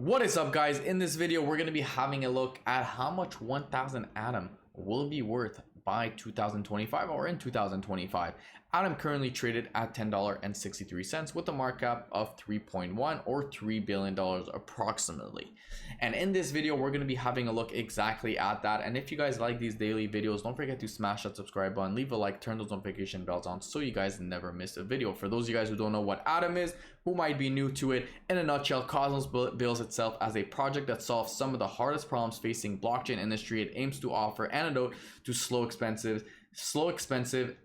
What is up, guys? In this video we're going to be having a look at how much 1000 Atom will be worth by 2025 or in 2025. Atom currently traded at $10.63 with a market cap of 3.1 or $3 billion approximately. And in this video we're going to be having a look exactly at that. And if you guys like these daily videos, don't forget to smash that subscribe button, leave a like, turn those notification bells on so you guys never miss a video. For those of you guys who don't know what Atom is, who might be new to it, in a nutshell, Cosmos bills itself as a project that solves some of the hardest problems facing blockchain industry. It aims to offer antidote to slow, expensive,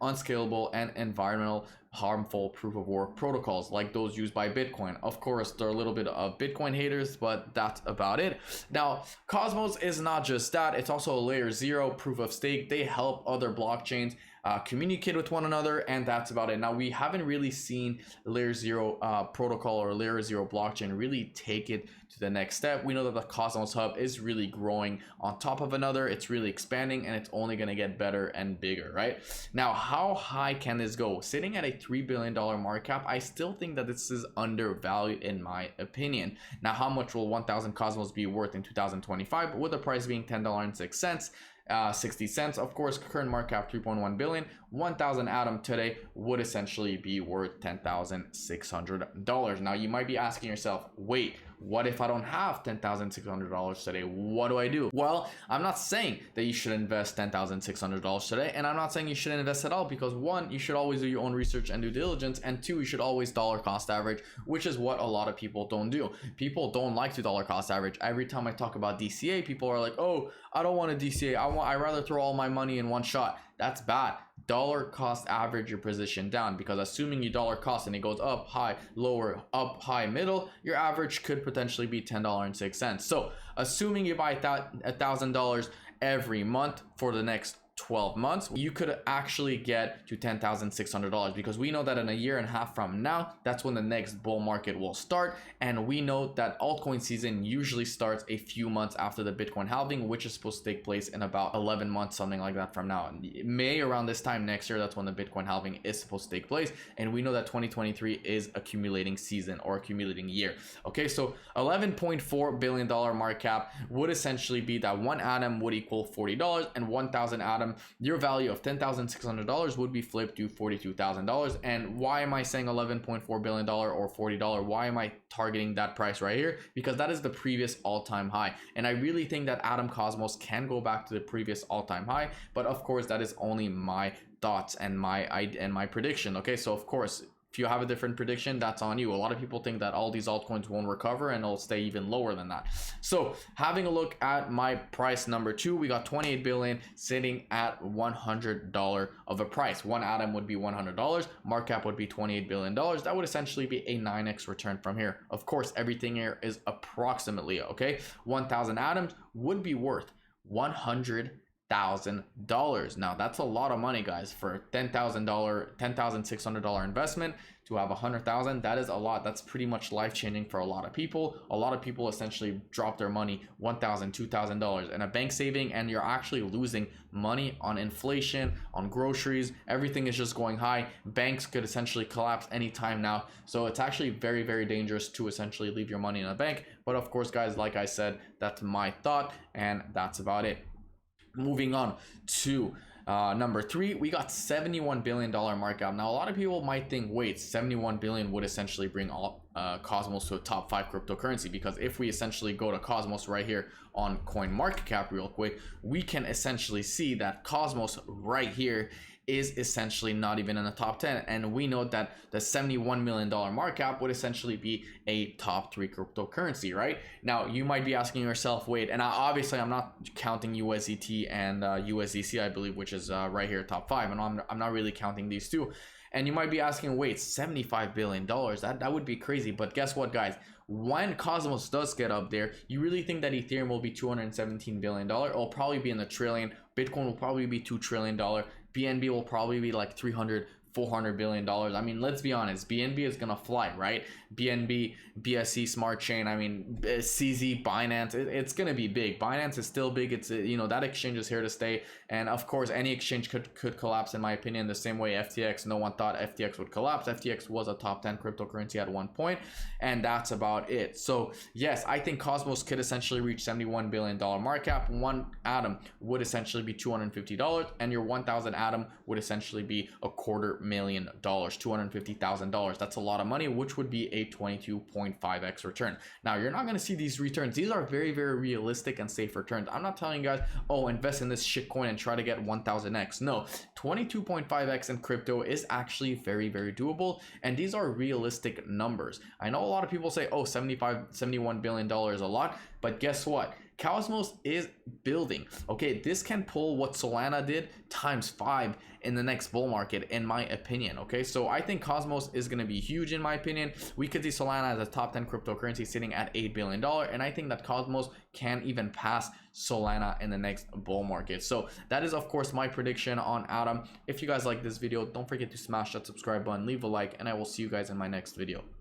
unscalable, and environmental harmful proof of work protocols like those used by Bitcoin. Of course, there are a little bit of Bitcoin haters, but that's about it. Now, Cosmos is not just that, it's also a layer 0 proof of stake. They help other blockchains communicate with one another, and that's about it. Now, we haven't really seen layer 0 protocol or layer 0 blockchain really take it to the next step. We know that the Cosmos hub is really growing on top of another. It's really expanding, and it's only going to get better and bigger, right? Now, how high can this go? Sitting at a $3 billion market cap, I still think that this is undervalued in my opinion. Now, how much will 1000 Cosmos be worth in 2025 with the price being $10.06? 60 cents. Of course, current market cap 3.1 billion. 1000 Atom today would essentially be worth $10,600. Now, you might be asking yourself, wait, what if I don't have $10,600 today? What do I do? Well, I'm not saying that you should invest $10,600 today, and I'm not saying you shouldn't invest at all, because one, you should always do your own research and due diligence, and two, you should always dollar cost average, which is what a lot of people don't do. People don't like to dollar cost average. Every time I talk about DCA, people are like, oh, I don't want a DCA. I'd rather throw all my money in one shot. That's bad. Dollar cost average your position down, because assuming you dollar cost and it goes up, high, lower, up, high, middle, your average could potentially be $10.06. So assuming you buy $1,000 every month for the next 12 months, you could actually get to $10,600, because we know that in a year and a half from now, that's when the next bull market will start. And we know that altcoin season usually starts a few months after the Bitcoin halving, which is supposed to take place in about 11 months, something like that from now. May, around this time next year, that's when the Bitcoin halving is supposed to take place. And we know that 2023 is accumulating season or accumulating year. Okay, so $11.4 billion market cap would essentially be that one Atom would equal $40, and 1000 Atom, your value of $10,600 would be flipped to $42,000. And why am I saying $11.4 billion or $40? Why am I targeting that price right here? Because that is the previous all-time high, and I really think that Atom Cosmos can go back to the previous all-time high. But of course, that is only my thoughts and my prediction. Okay, so of course, if you have a different prediction, that's on you. A lot of people think that all these altcoins won't recover and it'll stay even lower than that. So having a look at my price number 2, we got 28 billion sitting at $100 of a price. One Atom would be $100, market cap would be $28 billion. That would essentially be a 9x return from here. Of course, everything here is approximately, okay? 1000 Atoms would be worth $100,000. Now, that's a lot of money, guys. For $10,600 investment to have 100,000, that is a lot. That's pretty much life-changing for a lot of people. A lot of people essentially drop their money, $1,000, $2,000 in a bank saving, and you're actually losing money on inflation, on groceries. Everything is just going high. Banks could essentially collapse anytime now. So it's actually very, very dangerous to essentially leave your money in a bank. But of course, guys, like I said, that's my thought, and that's about it. Moving on to number 3, we got $71 billion market cap. Now, a lot of people might think, wait, 71 billion would essentially bring all Cosmos to a top 5 cryptocurrency, because if we essentially go to Cosmos right here on CoinMarketCap real quick, we can essentially see that Cosmos right here is essentially not even in the top 10, and we know that the $71 million market cap would essentially be a top 3 cryptocurrency. Right now, you might be asking yourself, wait, and obviously I'm not counting USDT and USDC, I believe, which is right here top 5, and I'm not really counting these two. And you might be asking, wait, $75 billion, that would be crazy. But guess what, guys? When Cosmos does get up there, you really think that Ethereum will be $217 billion? It'll probably be in the trillion. Bitcoin will probably be $2 trillion. BNB will probably be like 300, $400 billion. I mean, let's be honest, BNB is gonna fly, right? BNB, BSC, Smart Chain, I mean, CZ, Binance, it's gonna be big. Binance is still big. It's you know, that exchange is here to stay, and of course any exchange could collapse, in my opinion, the same way FTX. No one thought FTX would collapse. FTX was a top 10 cryptocurrency at one point, and that's about it. So yes, I think Cosmos could essentially reach $71 billion market cap. One atom would essentially be $250, and your 1,000 atom would essentially be $250,000, $250,000. That's a lot of money, which would be a 22.5x return. Now, you're not going to see these returns. These are very, very realistic and safe returns. I'm not telling you guys, oh, invest in this shit coin and try to get 1000x. No, 22.5x in crypto is actually very, very doable, and these are realistic numbers. I know a lot of people say, oh, $71 billion is a lot, but guess what? Cosmos is building. Okay, this can pull what Solana did times 5 in the next bull market, in my opinion. Okay, so I think Cosmos is going to be huge, in my opinion. We could see Solana as a top 10 cryptocurrency sitting at $8 billion, and I think that Cosmos can even pass Solana in the next bull market. So that is, of course, my prediction on Atom. If you guys like this video, don't forget to smash that subscribe button, leave a like, and I will see you guys in my next video.